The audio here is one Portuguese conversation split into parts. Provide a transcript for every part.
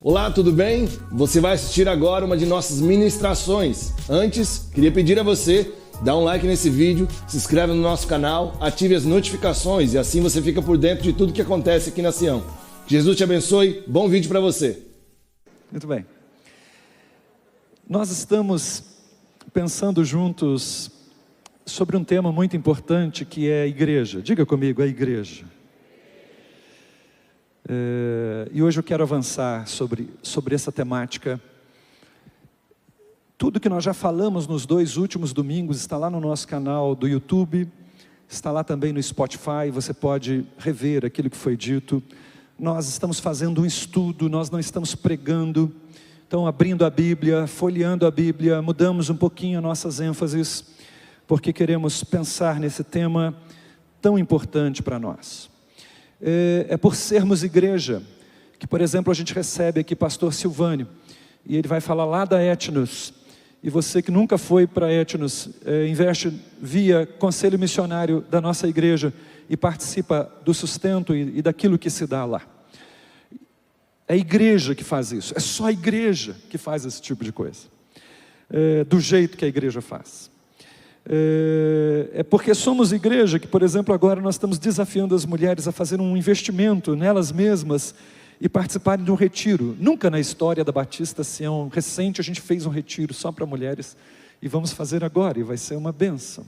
Olá, tudo bem? Você vai assistir agora uma de nossas ministrações. Antes, queria pedir a você, dá um like nesse vídeo, se inscreve no nosso canal, ative as notificações e assim você fica por dentro de tudo que acontece aqui na Sião. Que Jesus te abençoe, bom vídeo para você. Muito bem. Nós estamos pensando juntos sobre um tema muito importante que é a igreja. Diga comigo, a igreja. E hoje eu quero avançar sobre essa temática. Tudo que nós já falamos nos 2 últimos domingos está lá no nosso canal do YouTube, está lá também no Spotify, você pode rever aquilo que foi dito. Nós estamos fazendo um estudo, nós não estamos pregando, então abrindo a Bíblia, folheando a Bíblia, mudamos um pouquinho nossas ênfases, porque queremos pensar nesse tema tão importante para nós. É por sermos igreja, que por exemplo a gente recebe aqui pastor Silvânio, e ele vai falar lá da Etnos, e você que nunca foi para Etnos, investe via conselho missionário da nossa igreja, e participa do sustento e daquilo que se dá lá. É a igreja que faz isso, é só a igreja que faz esse tipo de coisa, do jeito que a igreja faz. É porque somos igreja que, por exemplo, agora nós estamos desafiando as mulheres a fazer um investimento nelas mesmas e participarem de um retiro. Nunca na história da Batista Sião recente a gente fez um retiro só para mulheres e vamos fazer agora e vai ser uma bênção.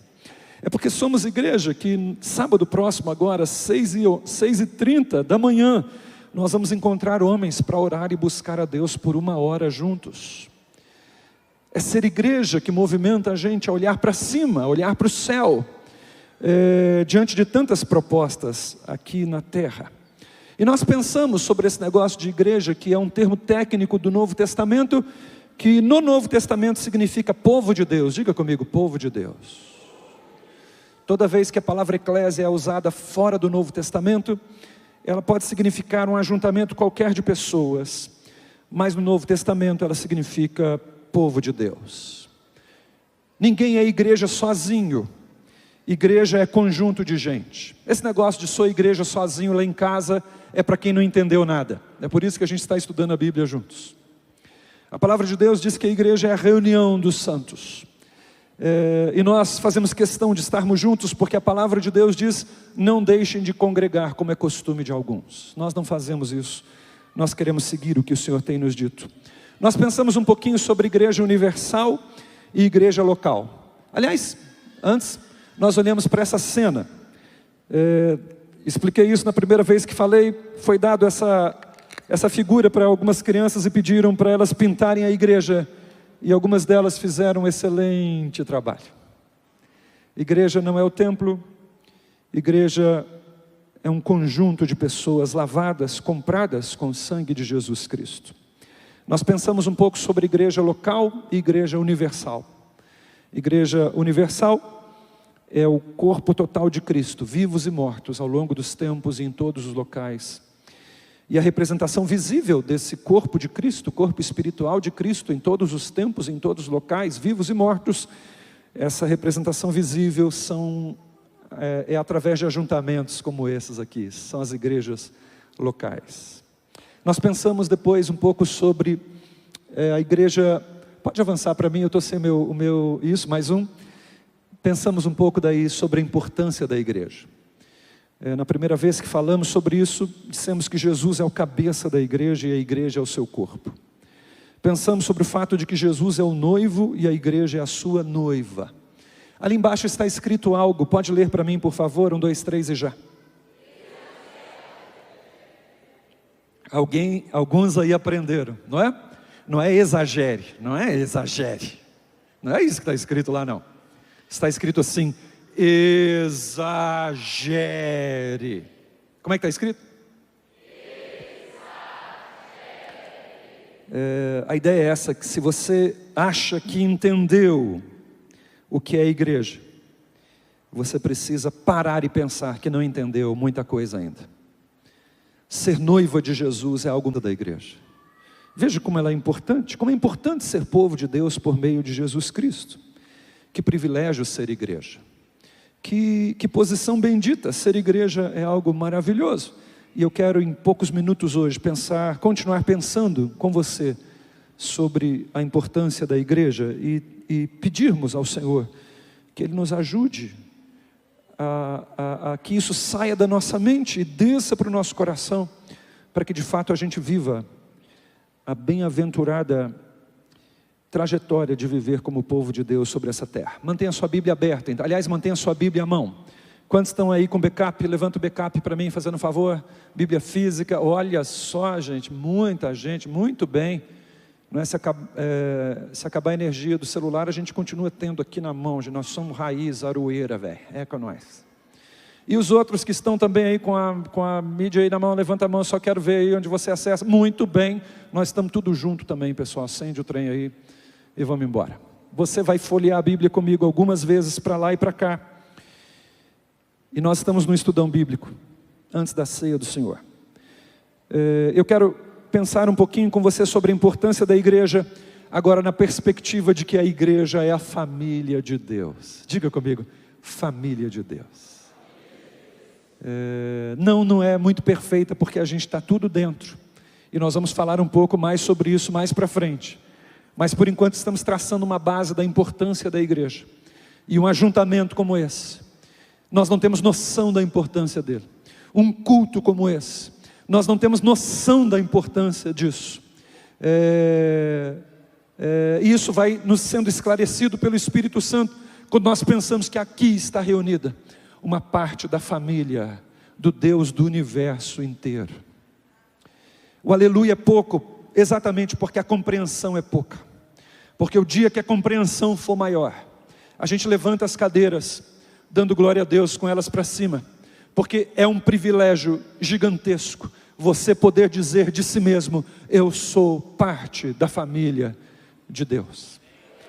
É porque somos igreja que sábado próximo agora, 6h30 da manhã, nós vamos encontrar homens para orar e buscar a Deus por 1 hora juntos. É ser igreja que movimenta a gente a olhar para cima, a olhar para o céu, diante de tantas propostas aqui na terra. E nós pensamos sobre esse negócio de igreja, que é um termo técnico do Novo Testamento, que no Novo Testamento significa povo de Deus. Diga comigo, povo de Deus. Toda vez que a palavra eclésia é usada fora do Novo Testamento, ela pode significar um ajuntamento qualquer de pessoas, mas no Novo Testamento ela significa povo de Deus. Ninguém é igreja sozinho. Igreja é conjunto de gente. Esse negócio de sou igreja sozinho lá em casa é para quem não entendeu nada. É por isso que a gente está estudando a Bíblia juntos. A palavra de Deus diz que a igreja é a reunião dos santos. E nós fazemos questão de estarmos juntos porque a palavra de Deus diz: não deixem de congregar como é costume de alguns. Nós não fazemos isso. Nós queremos seguir o que o Senhor tem nos dito. Nós pensamos um pouquinho sobre igreja universal e igreja local. Aliás, antes nós olhamos para essa cena. Expliquei isso na primeira vez que falei. Foi dado essa figura para algumas crianças e pediram para elas pintarem a igreja. E algumas delas fizeram um excelente trabalho. Igreja não é o templo. Igreja é um conjunto de pessoas lavadas, compradas com o sangue de Jesus Cristo. Nós pensamos um pouco sobre igreja local e igreja universal. Igreja universal é o corpo total de Cristo, vivos e mortos ao longo dos tempos e em todos os locais. E a representação visível desse corpo de Cristo, corpo espiritual de Cristo em todos os tempos, em todos os locais, vivos e mortos, essa representação visível é através de ajuntamentos como esses aqui, são as igrejas locais. Nós pensamos depois um pouco sobre a igreja. Pode avançar para mim, eu estou sem isso, mais um. Pensamos um pouco daí sobre a importância da igreja. Na primeira vez que falamos sobre isso, dissemos que Jesus é o cabeça da igreja e a igreja é o seu corpo. Pensamos sobre o fato de que Jesus é o noivo e a igreja é a sua noiva. Ali embaixo está escrito algo, pode ler para mim por favor, 1, 2, 3 e já. Alguns aí aprenderam, não é? Não é exagere, não é exagere. Não é isso que está escrito lá não. Está escrito assim, exagere. Como é que está escrito? A ideia é essa, que se você acha que entendeu o que é a igreja, você precisa parar e pensar que não entendeu muita coisa ainda. Ser noiva de Jesus é algo da igreja. Veja como ela é importante. Como é importante ser povo de Deus por meio de Jesus Cristo. Que privilégio ser igreja. Que posição bendita. Ser igreja é algo maravilhoso. E eu quero em poucos minutos hoje continuar pensando com você sobre a importância da igreja e pedirmos ao Senhor que Ele nos ajude a que isso saia da nossa mente e desça para o nosso coração, para que de fato a gente viva a bem-aventurada trajetória de viver como povo de Deus sobre essa terra. Mantenha a sua Bíblia aberta, aliás, mantenha a sua Bíblia à mão. Quantos estão aí com backup? Levanta o backup para mim, fazendo um favor. Bíblia física, olha só gente, muita gente, muito bem. Não é, se acabar a energia do celular, a gente continua tendo aqui na mão, nós somos raiz, aroeira, velho, é com nós. E os outros que estão também aí com a mídia aí na mão, levanta a mão, só quero ver aí onde você acessa. Muito bem, nós estamos tudo junto também, pessoal, acende o trem aí e vamos embora. Você vai folhear a Bíblia comigo algumas vezes para lá e para cá. E nós estamos no estudão bíblico, antes da ceia do Senhor. Eu quero pensar um pouquinho com você sobre a importância da igreja, agora na perspectiva de que a igreja é a família de Deus. Diga comigo, família de Deus. Não é muito perfeita porque a gente está tudo dentro. E nós vamos falar um pouco mais sobre isso mais para frente. Mas por enquanto estamos traçando uma base da importância da igreja. E um ajuntamento como esse, nós não temos noção da importância dele. Um culto como esse, nós não temos noção da importância disso. E isso vai nos sendo esclarecido pelo Espírito Santo, quando nós pensamos que aqui está reunida uma parte da família do Deus do universo inteiro. O aleluia é pouco, exatamente porque a compreensão é pouca. Porque o dia que a compreensão for maior, a gente levanta as cadeiras, dando glória a Deus com elas para cima, porque é um privilégio gigantesco você poder dizer de si mesmo: eu sou parte da família de Deus.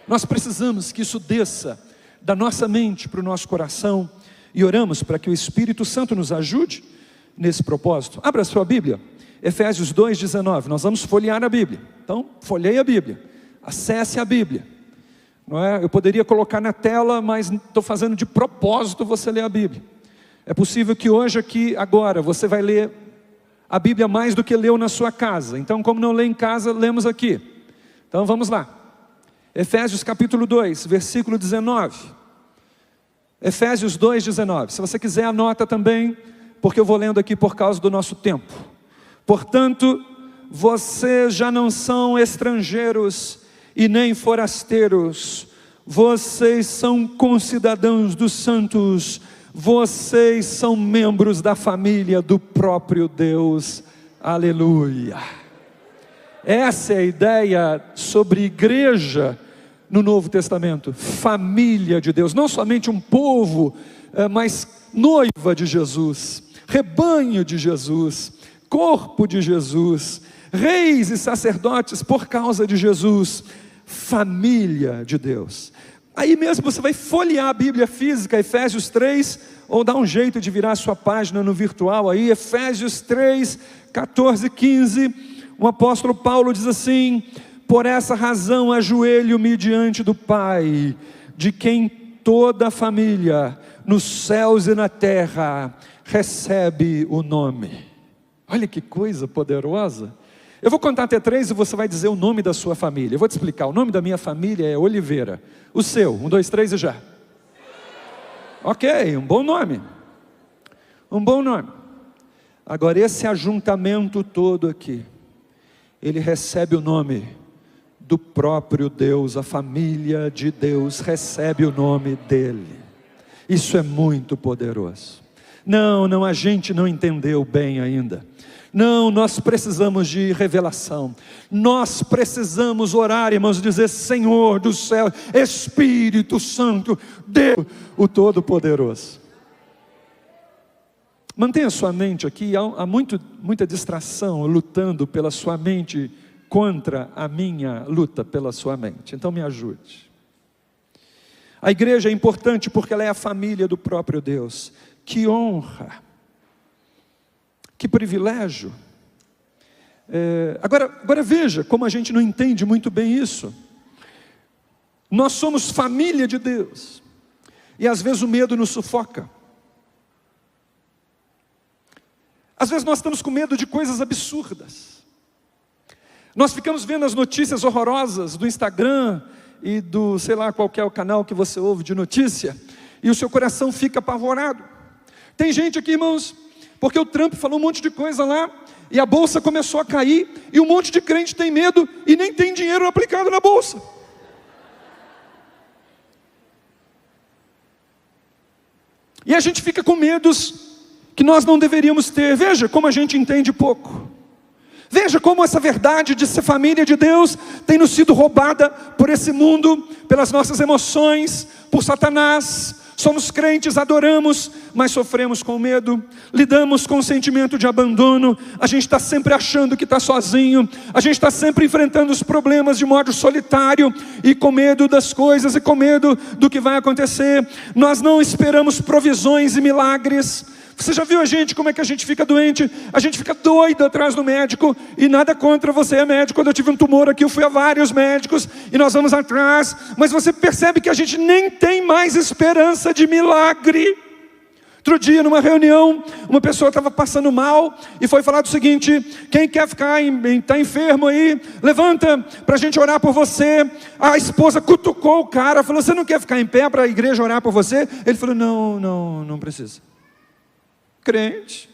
Nós precisamos que isso desça da nossa mente para o nosso coração, e oramos para que o Espírito Santo nos ajude nesse propósito. Abra a sua Bíblia, Efésios 2:19, nós vamos folhear a Bíblia. Então, folheie a Bíblia, acesse a Bíblia. Não é? Eu poderia colocar na tela, mas estou fazendo de propósito você ler a Bíblia. É possível que hoje aqui, agora, você vai ler a Bíblia mais do que leu na sua casa. Então, como não lê em casa, lemos aqui. Então vamos lá. Efésios capítulo 2, versículo 19. Efésios 2:19. Se você quiser, anota também, porque eu vou lendo aqui por causa do nosso tempo. Portanto, vocês já não são estrangeiros e nem forasteiros, vocês são concidadãos dos santos, vocês são membros da família do próprio Deus. Aleluia. Essa é a ideia sobre igreja no Novo Testamento, família de Deus, não somente um povo, mas noiva de Jesus, rebanho de Jesus, corpo de Jesus, reis e sacerdotes por causa de Jesus, família de Deus. Aí mesmo você vai folhear a Bíblia física, Efésios 3, ou dá um jeito de virar a sua página no virtual aí, Efésios 3, 14 e 15, o apóstolo Paulo diz assim: por essa razão ajoelho-me diante do Pai, de quem toda a família, nos céus e na terra, recebe o nome. Olha que coisa poderosa. Eu vou contar até 3 e você vai dizer o nome da sua família. Eu vou te explicar, o nome da minha família é Oliveira. O seu, 1, 2, 3 e já. Ok, um bom nome. Um bom nome. Agora esse ajuntamento todo aqui, ele recebe o nome do próprio Deus, a família de Deus recebe o nome dele. Isso é muito poderoso. Não, a gente não entendeu bem ainda. Não, nós precisamos de revelação. Nós precisamos orar, irmãos, dizer: Senhor do céu, Espírito Santo, Deus, o Todo-Poderoso. Mantenha sua mente aqui. Há muita distração lutando pela sua mente contra a minha luta pela sua mente. Então me ajude. A igreja é importante porque ela é a família do próprio Deus. Que honra, que privilégio. Agora veja como a gente não entende muito bem isso. Nós somos família de Deus, e às vezes o medo nos sufoca. Às vezes nós estamos com medo de coisas absurdas. Nós ficamos vendo as notícias horrorosas do Instagram e do, sei lá, qual que é o canal que você ouve de notícia, e o seu coração fica apavorado. Tem gente aqui, irmãos, porque o Trump falou um monte de coisa lá, e a bolsa começou a cair, e um monte de crente tem medo, e nem tem dinheiro aplicado na bolsa. E a gente fica com medos que nós não deveríamos ter. Veja como a gente entende pouco. Veja como essa verdade de ser família de Deus tem nos sido roubada por esse mundo, pelas nossas emoções, por Satanás. Somos crentes, adoramos, mas sofremos com medo, lidamos com o sentimento de abandono, a gente está sempre achando que está sozinho, a gente está sempre enfrentando os problemas de modo solitário, e com medo das coisas, e com medo do que vai acontecer. Nós não esperamos provisões e milagres. Você já viu a gente, como é que a gente fica doente? A gente fica doido atrás do médico, e nada contra, você é médico. Quando eu tive um tumor aqui, eu fui a vários médicos, e nós vamos atrás, mas você percebe que a gente nem tem mais esperança de milagre. Outro dia, numa reunião, uma pessoa estava passando mal, e foi falar o seguinte: quem quer está enfermo aí, levanta para a gente orar por você. A esposa cutucou o cara, falou: você não quer ficar em pé para a igreja orar por você? Ele falou: não precisa. Crente,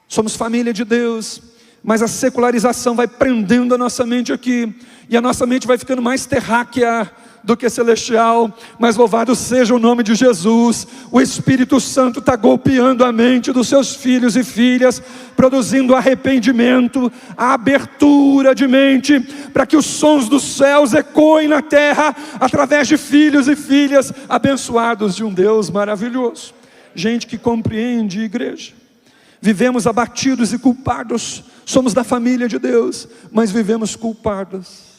somos família de Deus, mas a secularização vai prendendo a nossa mente aqui, e a nossa mente vai ficando mais terráquea do que celestial. Mas louvado seja o nome de Jesus. O Espírito Santo está golpeando a mente dos seus filhos e filhas, produzindo arrependimento, a abertura de mente, para que os sons dos céus ecoem na terra, através de filhos e filhas abençoados de um Deus maravilhoso. Gente que compreende, igreja. Vivemos abatidos e culpados. Somos da família de Deus, mas vivemos culpados.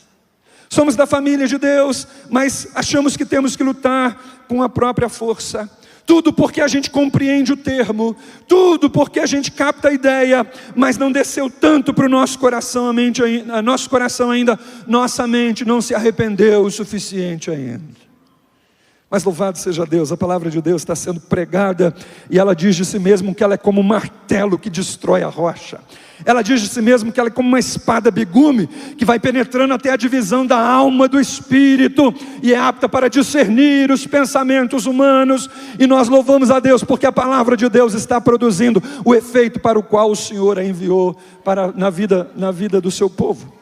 Somos da família de Deus, mas achamos que temos que lutar com a própria força. Tudo porque a gente compreende o termo, tudo porque a gente capta a ideia, mas não desceu tanto para o nosso coração, nossa mente não se arrependeu o suficiente ainda. Mas louvado seja Deus, a palavra de Deus está sendo pregada, e ela diz de si mesma que ela é como um martelo que destrói a rocha. Ela diz de si mesma que ela é como uma espada bigume, que vai penetrando até a divisão da alma do espírito, e é apta para discernir os pensamentos humanos. E nós louvamos a Deus, porque a palavra de Deus está produzindo o efeito para o qual o Senhor a enviou na vida do seu povo.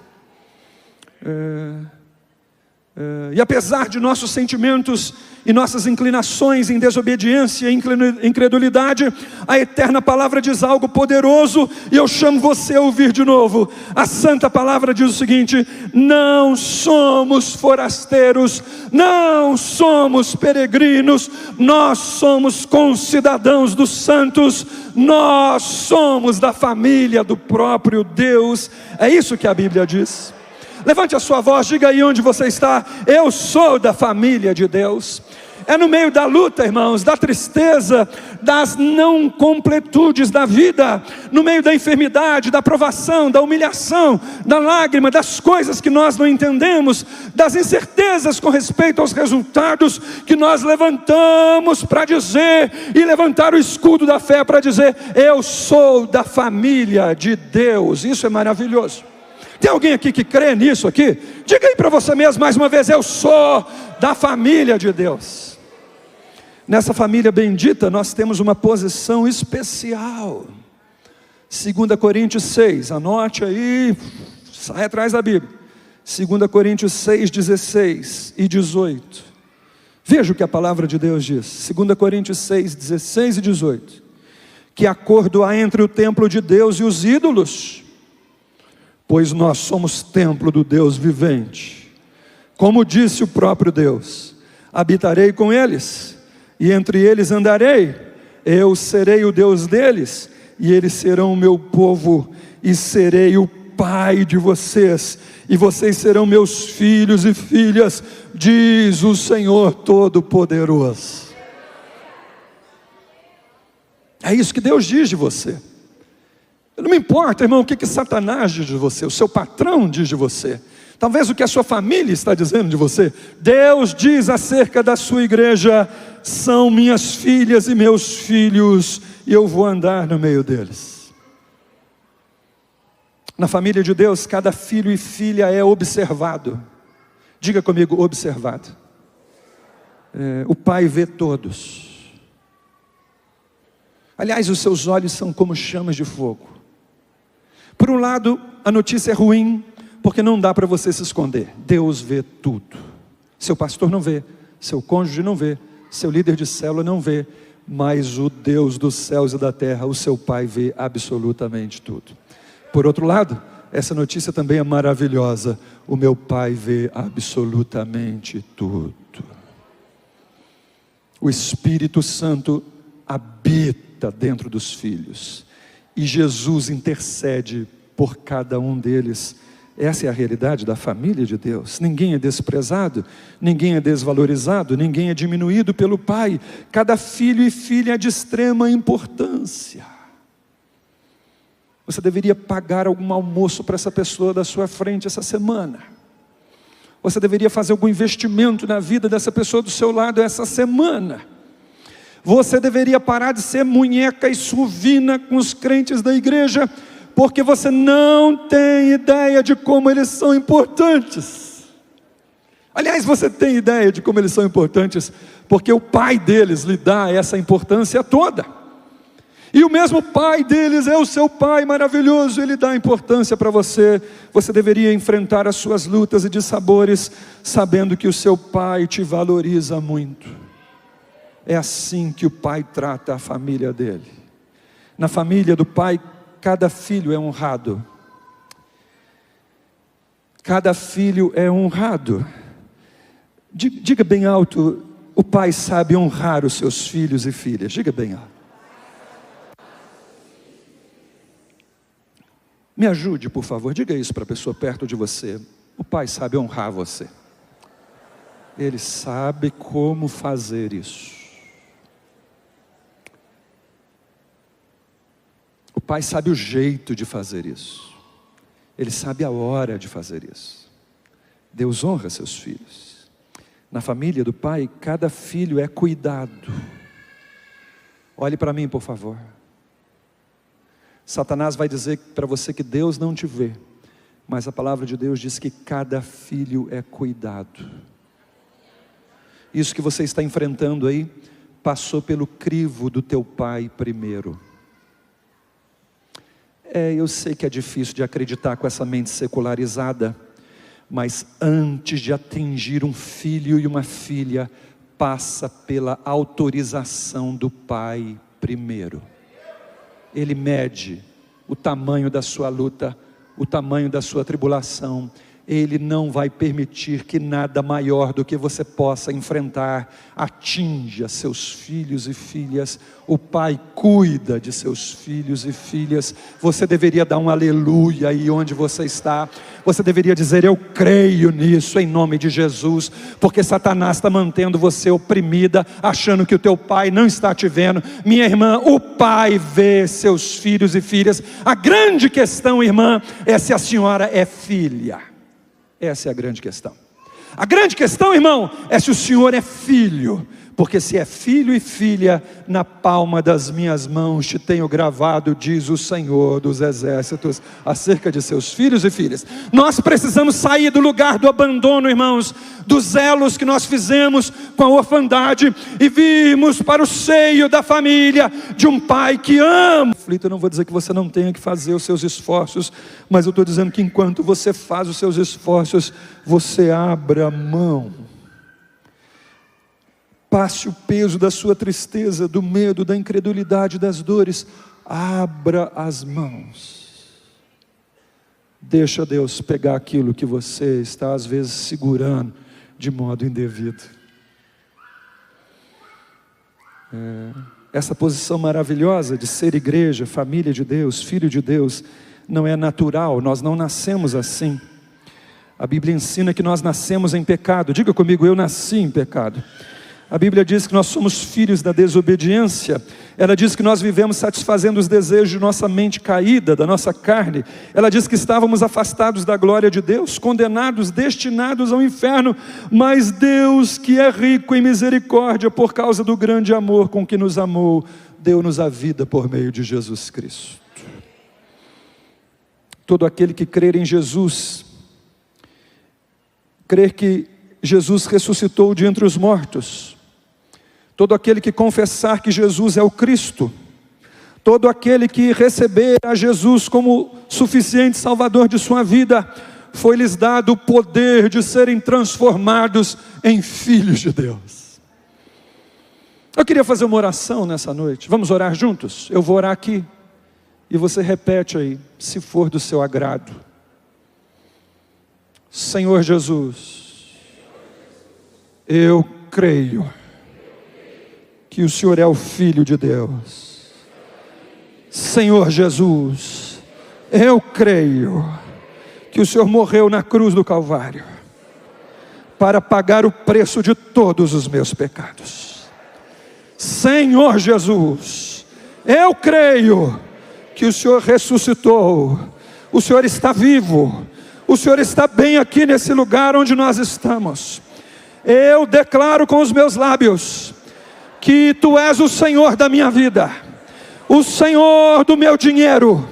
E apesar de nossos sentimentos e nossas inclinações em desobediência e incredulidade, a eterna palavra diz algo poderoso, e eu chamo você a ouvir de novo. A santa palavra diz o seguinte: não somos forasteiros, não somos peregrinos, nós somos concidadãos dos santos, nós somos da família do próprio Deus. É isso que a Bíblia diz. Levante a sua voz, diga aí onde você está: eu sou da família de Deus. É no meio da luta, irmãos, da tristeza, das não completudes da vida, no meio da enfermidade, da provação, da humilhação, da lágrima, das coisas que nós não entendemos, das incertezas com respeito aos resultados, que nós levantamos para dizer, e levantar o escudo da fé para dizer: eu sou da família de Deus. Isso é maravilhoso. Tem alguém aqui que crê nisso aqui? Diga aí para você mesmo mais uma vez: eu sou da família de Deus. Nessa família bendita nós temos uma posição especial. 2 Coríntios 6, anote aí, sai atrás da Bíblia. 2 Coríntios 6, 16 e 18. Veja o que a palavra de Deus diz. 2 Coríntios 6, 16 e 18. Que acordo há entre o templo de Deus e os ídolos? Pois nós somos templo do Deus vivente. Como disse o próprio Deus: habitarei com eles, e entre eles andarei. Eu serei o Deus deles, e eles serão o meu povo, e serei o Pai de vocês, e vocês serão meus filhos e filhas, diz o Senhor Todo-Poderoso. É isso que Deus diz de você. Não me importa, irmão, o que Satanás diz de você, o seu patrão diz de você. Talvez o que a sua família está dizendo de você. Deus diz acerca da sua igreja: são minhas filhas e meus filhos, e eu vou andar no meio deles. Na família de Deus, cada filho e filha é observado. Diga comigo, observado. O Pai vê todos. Aliás, os seus olhos são como chamas de fogo. Por um lado, a notícia é ruim, porque não dá para você se esconder. Deus vê tudo. Seu pastor não vê, seu cônjuge não vê, seu líder de célula não vê, mas o Deus dos céus e da terra, o seu Pai, vê absolutamente tudo. Por outro lado, essa notícia também é maravilhosa. O meu Pai vê absolutamente tudo. O Espírito Santo habita dentro dos filhos, e Jesus intercede por cada um deles. Essa é a realidade da família de Deus. Ninguém é desprezado, ninguém é desvalorizado, ninguém é diminuído pelo Pai. Cada filho e filha é de extrema importância. Você deveria pagar algum almoço para essa pessoa da sua frente essa semana. Você deveria fazer algum investimento na vida dessa pessoa do seu lado essa semana. Você deveria parar de ser munheca e suvina com os crentes da igreja, porque você não tem ideia de como eles são importantes. Aliás, você tem ideia de como eles são importantes, porque o Pai deles lhe dá essa importância toda. E o mesmo Pai deles é o seu Pai maravilhoso, Ele dá importância para você. Você deveria enfrentar as suas lutas e dissabores, sabendo que o seu Pai te valoriza muito. É assim que o Pai trata a família dele. Na família do Pai, cada filho é honrado. Cada filho é honrado. Diga bem alto: o Pai sabe honrar os seus filhos e filhas. Diga bem alto. Me ajude, por favor, diga isso para a pessoa perto de você. O Pai sabe honrar você. Ele sabe como fazer isso. O Pai sabe o jeito de fazer isso. Ele sabe a hora de fazer isso. Deus honra seus filhos. Na família do Pai, cada filho é cuidado. Olhe para mim, por favor. Satanás vai dizer para você que Deus não te vê, mas a palavra de Deus diz que cada filho é cuidado. Isso que você está enfrentando aí, passou pelo crivo do teu pai primeiro. Eu sei que é difícil de acreditar com essa mente secularizada, mas antes de atingir um filho e uma filha, passa pela autorização do Pai primeiro. Ele mede o tamanho da sua luta, o tamanho da sua tribulação. Ele não vai permitir que nada maior do que você possa enfrentar atinja seus filhos e filhas. O Pai cuida de seus filhos e filhas. Você deveria dar um aleluia aí onde você está. Você deveria dizer: eu creio nisso em nome de Jesus, porque Satanás está mantendo você oprimida, achando que o teu pai não está te vendo. Minha irmã, o Pai vê seus filhos e filhas. A grande questão, irmã, é se a senhora é filha. Essa é a grande questão. A grande questão, irmão, é se o senhor é filho. Porque se é filho e filha, na palma das minhas mãos te tenho gravado, diz o Senhor dos exércitos, acerca de seus filhos e filhas. Nós precisamos sair do lugar do abandono, irmãos, dos elos que nós fizemos com a orfandade, e virmos para o seio da família, de um pai que ama. Eu não vou dizer que você não tenha que fazer os seus esforços, mas eu estou dizendo que enquanto você faz os seus esforços, você abra mão. Passe o peso da sua tristeza, do medo, da incredulidade, das dores. Abra as mãos. Deixa Deus pegar aquilo que você está às vezes segurando de modo indevido. Essa posição maravilhosa de ser igreja, família de Deus, filho de Deus, não é natural. Nós não nascemos assim. A Bíblia ensina que nós nascemos em pecado. Diga comigo: eu nasci em pecado. A Bíblia diz que nós somos filhos da desobediência. Ela diz que nós vivemos satisfazendo os desejos de nossa mente caída, da nossa carne. Ela diz que estávamos afastados da glória de Deus, condenados, destinados ao inferno. Mas Deus, que é rico em misericórdia, por causa do grande amor com que nos amou, deu-nos a vida por meio de Jesus Cristo. Todo aquele que crer em Jesus, crer que Jesus ressuscitou de entre os mortos, todo aquele que confessar que Jesus é o Cristo, todo aquele que receber a Jesus como suficiente Salvador de sua vida, foi-lhes dado o poder de serem transformados em filhos de Deus. Eu queria fazer uma oração nessa noite. Vamos orar juntos? Eu vou orar aqui e você repete aí, se for do seu agrado. Senhor Jesus, eu creio que o Senhor é o Filho de Deus. Senhor Jesus, eu creio que o Senhor morreu na cruz do Calvário para pagar o preço de todos os meus pecados. Senhor Jesus, eu creio que o Senhor ressuscitou, o Senhor está vivo, o Senhor está bem aqui nesse lugar onde nós estamos. Eu declaro com os meus lábios que Tu és o Senhor da minha vida, o Senhor do meu dinheiro,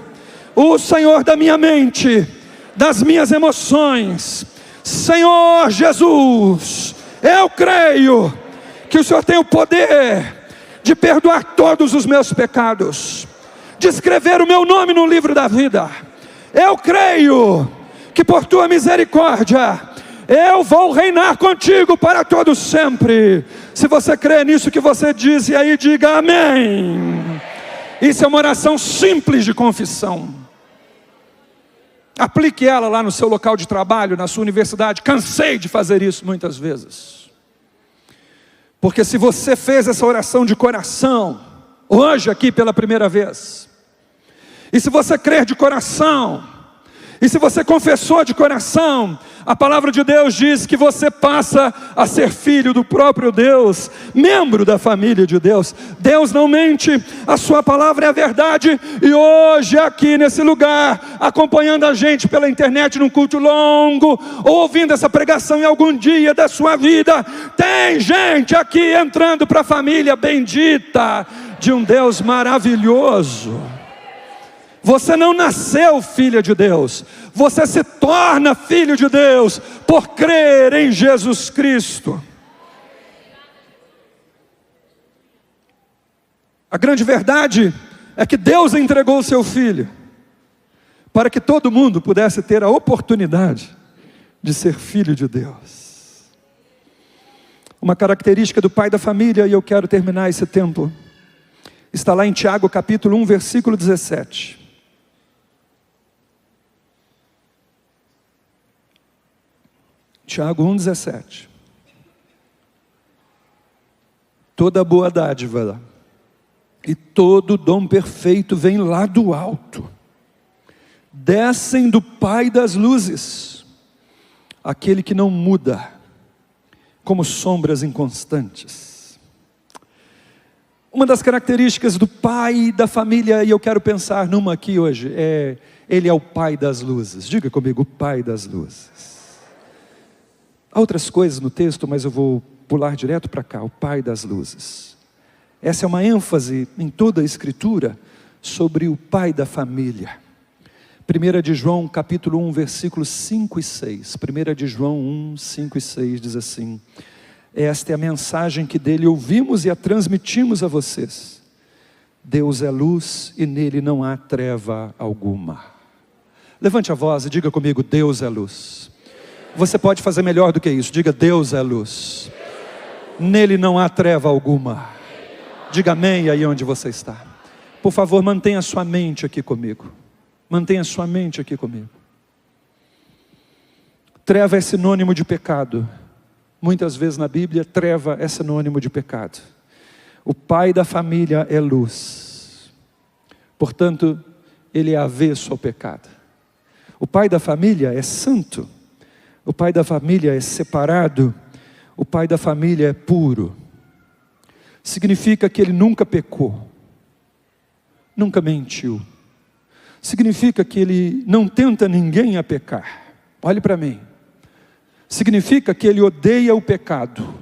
o Senhor da minha mente, das minhas emoções. Senhor Jesus, eu creio que o Senhor tem o poder de perdoar todos os meus pecados, de escrever o meu nome no livro da vida. Eu creio que por Tua misericórdia eu vou reinar contigo para todo sempre. Se você crê nisso que você diz, e aí diga amém. Isso é uma oração simples de confissão. Aplique ela lá no seu local de trabalho, na sua universidade. Cansei de fazer isso muitas vezes. Porque se você fez essa oração de coração, hoje aqui pela primeira vez, e se você crer de coração, e se você confessou de coração, a palavra de Deus diz que você passa a ser filho do próprio Deus, membro da família de Deus. Deus não mente, a sua palavra é a verdade. E hoje aqui nesse lugar, acompanhando a gente pela internet num culto longo, ou ouvindo essa pregação em algum dia da sua vida, tem gente aqui entrando para a família bendita de um Deus maravilhoso. Você não nasceu filha de Deus, você se torna filho de Deus por crer em Jesus Cristo. A grande verdade é que Deus entregou o seu Filho para que todo mundo pudesse ter a oportunidade de ser filho de Deus. Uma característica do pai da família, e eu quero terminar esse tempo, está lá em Tiago capítulo 1, versículo 17. Tiago 1,17. Toda boa dádiva e todo dom perfeito vem lá do alto, descem do Pai das luzes, aquele que não muda, como sombras inconstantes. Uma das características do pai da família, e eu quero pensar numa aqui hoje, ele é o Pai das luzes. Diga comigo, o Pai das luzes. Há outras coisas no texto, mas eu vou pular direto para cá, o Pai das luzes. Essa é uma ênfase em toda a Escritura sobre o pai da família. 1 de João capítulo 1, versículos 5 e 6. 1 de João 1, 5 e 6 diz assim: esta é a mensagem que dele ouvimos e a transmitimos a vocês. Deus é luz e nele não há treva alguma. Levante a voz e diga comigo, Deus é luz. Você pode fazer melhor do que isso, diga Deus é luz. Nele não há treva alguma. Diga amém aí onde você está. Por favor, mantenha a sua mente aqui comigo. Mantenha a sua mente aqui comigo. Treva é sinônimo de pecado. Muitas vezes na Bíblia, treva é sinônimo de pecado. O pai da família é luz. Portanto, ele é avesso ao pecado. O pai da família é santo. O pai da família é separado. O pai da família é puro. significa que ele nunca pecou, nunca mentiu. Significa que ele não tenta ninguém a pecar. Olhe para mim. Significa que ele odeia o pecado,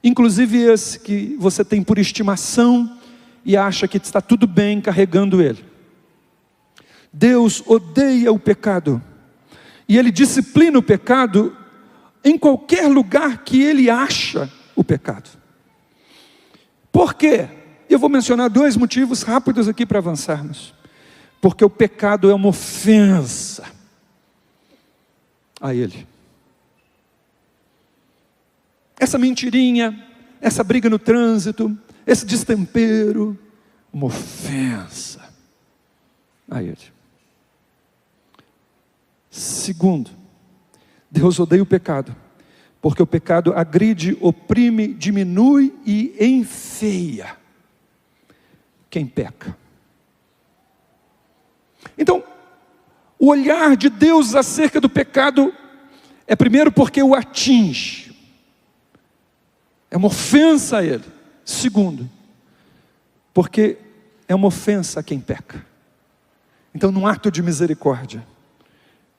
inclusive esse que você tem por estimação e acha que está tudo bem carregando ele. Deus odeia o pecado, e Ele disciplina o pecado em qualquer lugar que Ele acha o pecado. Por quê? Eu vou mencionar 2 motivos rápidos aqui para avançarmos. Porque o pecado é uma ofensa a Ele. Essa mentirinha, essa briga no trânsito, esse destempero, uma ofensa a Ele. Segundo, Deus odeia o pecado, porque o pecado agride, oprime, diminui e enfeia quem peca. Então, o olhar de Deus acerca do pecado é primeiro porque o atinge, é uma ofensa a Ele. Segundo, porque é uma ofensa a quem peca. Então, num ato de misericórdia,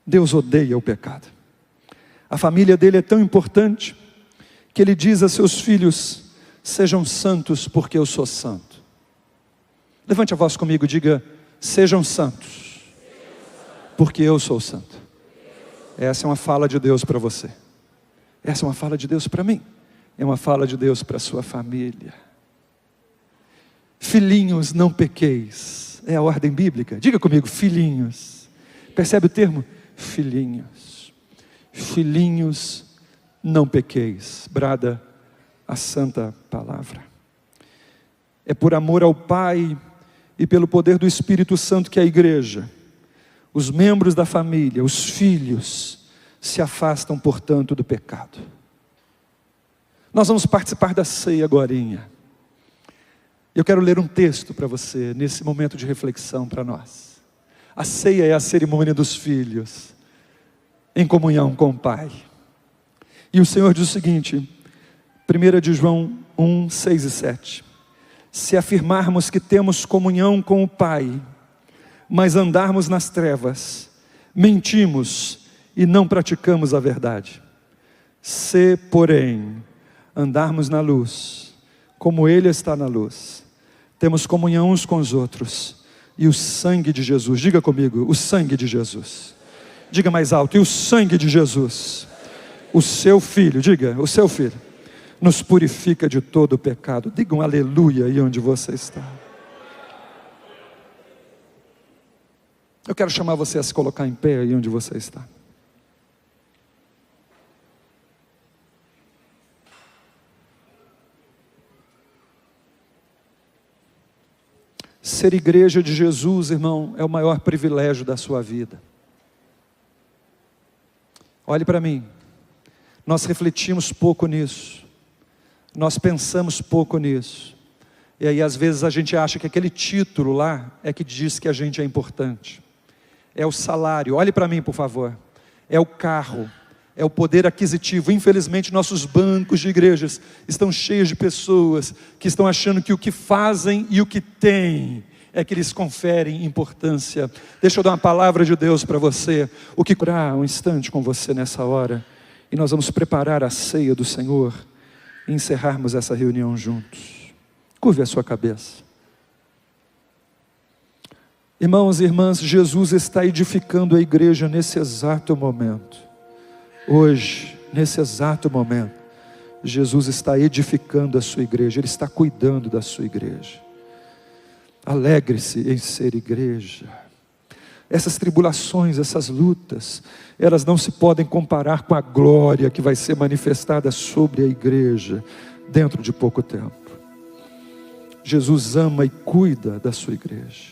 Deus odeia o pecado. A família dele é tão importante que ele diz a seus filhos: sejam santos porque eu sou santo. Levante a voz comigo, diga: sejam santos porque eu sou santo. Essa é uma fala de Deus para você. Essa é uma fala de Deus para mim. É uma fala de Deus para a sua família. Filhinhos, não pequeis. É a ordem bíblica. Diga comigo, filhinhos. Percebe o termo? Filhinhos. Filhinhos, não pequeis. Brada a santa palavra. É por amor ao Pai e pelo poder do Espírito Santo que a igreja, os membros da família, os filhos, se afastam, portanto, do pecado. Nós vamos participar da ceia agorinha. Eu quero ler um texto para você, nesse momento de reflexão para nós. A ceia é a cerimônia dos filhos, em comunhão com o Pai. E o Senhor diz o seguinte, 1 de João 1, 6 e 7. Se afirmarmos que temos comunhão com o Pai, mas andarmos nas trevas, mentimos e não praticamos a verdade. Se, porém, andarmos na luz, como Ele está na luz, temos comunhão uns com os outros, e o sangue de Jesus, diga comigo, o sangue de Jesus, diga mais alto, e o sangue de Jesus, o seu Filho, diga, o seu Filho, nos purifica de todo o pecado. Diga um aleluia aí onde você está. Eu quero chamar você a se colocar em pé aí onde você está. Ser igreja de Jesus, irmão, é o maior privilégio da sua vida. Olhe para mim, nós refletimos pouco nisso, nós pensamos pouco nisso, e aí às vezes a gente acha que aquele título lá é que diz que a gente é importante, é o salário, olhe para mim por favor, é o carro, é o poder aquisitivo. Infelizmente nossos bancos de igrejas estão cheios de pessoas que estão achando que o que fazem e o que têm é que eles conferem importância. Deixa eu dar uma palavra de Deus para você, o que curar um instante com você nessa hora, e nós vamos preparar a ceia do Senhor, e encerrarmos essa reunião juntos. Curve a sua cabeça. Irmãos e irmãs, Jesus está edificando a igreja nesse exato momento. Hoje, nesse exato momento, Jesus está edificando a sua igreja, Ele está cuidando da sua igreja. Alegre-se em ser igreja. Essas tribulações, essas lutas, elas não se podem comparar com a glória que vai ser manifestada sobre a igreja dentro de pouco tempo. Jesus ama e cuida da sua igreja.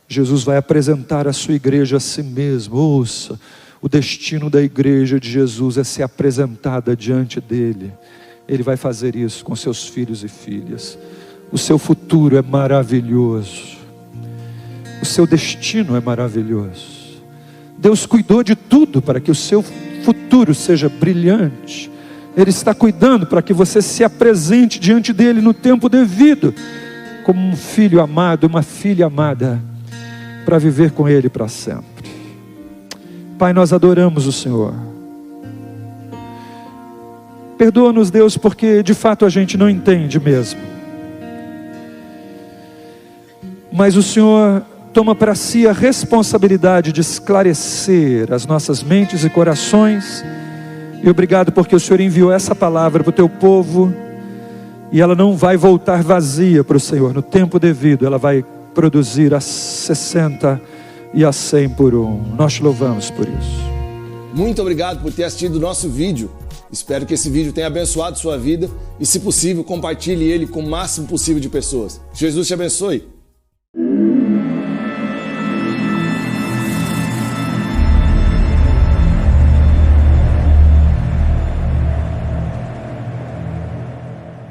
Jesus vai apresentar a sua igreja a si mesmo. Ouça, o destino da igreja de Jesus é ser apresentada diante dele. Ele vai fazer isso com seus filhos e filhas. O seu futuro é maravilhoso. O seu destino é maravilhoso. Deus cuidou de tudo para que o seu futuro seja brilhante, Ele está cuidando para que você se apresente diante dele no tempo devido, como um filho amado, uma filha amada, para viver com ele para sempre. Pai, nós adoramos o Senhor. Perdoa-nos, Deus, porque de fato a gente não entende mesmo. Mas o Senhor toma para si a responsabilidade de esclarecer as nossas mentes e corações. E obrigado porque o Senhor enviou essa palavra para o teu povo, e ela não vai voltar vazia para o Senhor. No tempo devido ela vai produzir a 60 e a 100 por um. Nós te louvamos por isso. Muito obrigado por ter assistido o nosso vídeo. Espero que esse vídeo tenha abençoado sua vida e, se possível, compartilhe ele com o máximo possível de pessoas. Jesus te abençoe.